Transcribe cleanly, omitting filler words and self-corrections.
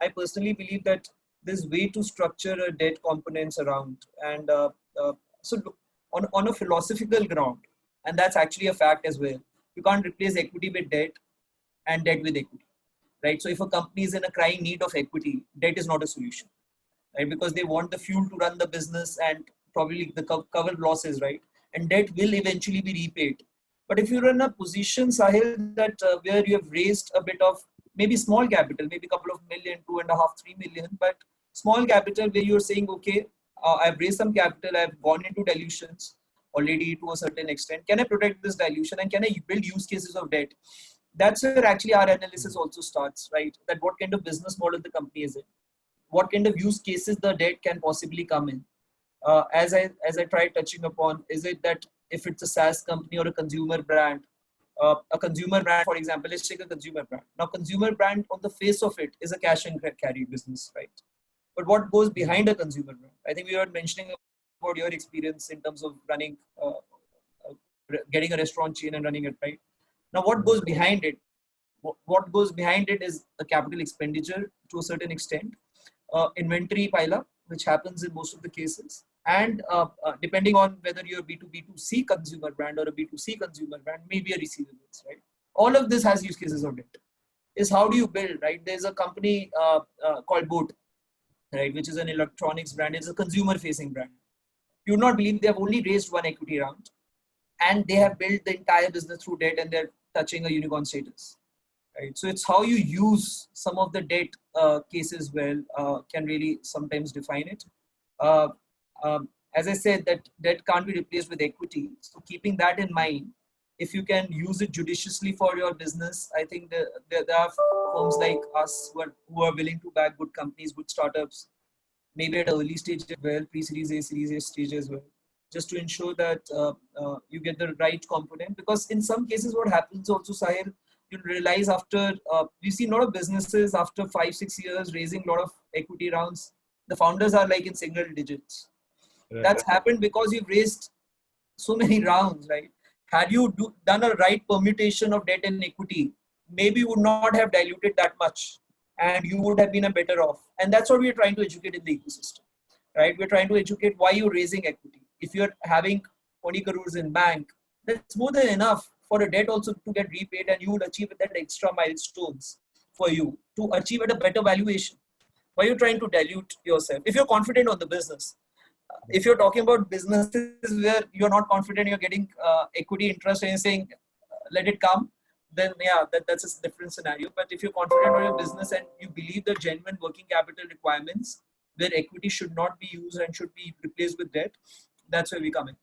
I personally believe that there's way to structure a debt components around. And so on a philosophical ground, and that's actually a fact as well, you can't replace equity with debt and debt with equity, right? So if a company is in a crying need of equity, debt is not a solution, right? Because they want the fuel to run the business and probably the cover losses, right? And debt will eventually be repaid. But if you're in a position, Sahil, that where you have raised a bit of maybe small capital, maybe a couple of million, 2.5, 3 million, but small capital where you're saying, okay, I've raised some capital, I've gone into dilutions already to a certain extent. Can I protect this dilution and can I build use cases of debt? That's where actually our analysis also starts, right? That what kind of business model the company is in, what kind of use cases the debt can possibly come in. As I tried touching upon, is it that if it's a SaaS company or a consumer brand, for example, let's take a consumer brand. Now, consumer brand on the face of it is a cash and carry business, right? But what goes behind a consumer brand? I think we were mentioning about your experience in terms of running, getting a restaurant chain and running it, right? Now, what goes behind it? What goes behind it is a capital expenditure to a certain extent, inventory pile up, which happens in most of the cases. And depending on whether you're a B2B2C consumer brand or a B2C consumer brand, maybe a receivables, right? All of this has use cases of debt. Is how do you build, right? There's a company called Boat, right, which is an electronics brand. It's a consumer-facing brand. You would not believe they have only raised one equity round, and they have built the entire business through debt, and they're touching a unicorn status. Right. So it's how you use some of the debt cases well can really sometimes define it. Uh, as I said, that debt can't be replaced with equity. So keeping that in mind, if you can use it judiciously for your business, I think there are firms like us who are willing to back good companies, good startups, maybe at early stage as well, pre-series A, series A stage as well, just to ensure that you get the right component. Because in some cases, what happens also, Sahil, you'll realize after, we've seen a lot of businesses after 5-6 years raising a lot of equity rounds, the founders are like in single digits. Right. That's happened because you've raised so many rounds, right? Had you done a right permutation of debt and equity, maybe you would not have diluted that much and you would have been a better off. And that's what we're trying to educate in the ecosystem, right? We're trying to educate why you're raising equity. If you're having 20 crores in bank, that's more than enough for a debt also to get repaid, and you will achieve that extra milestones for you to achieve at a better valuation. Why are you trying to dilute yourself? If you're confident on the business, if you're talking about businesses where you're not confident, you're getting equity interest and you're saying, let it come, then yeah, that's a different scenario. But if you're confident on your business and you believe the genuine working capital requirements where equity should not be used and should be replaced with debt, that's where we come in.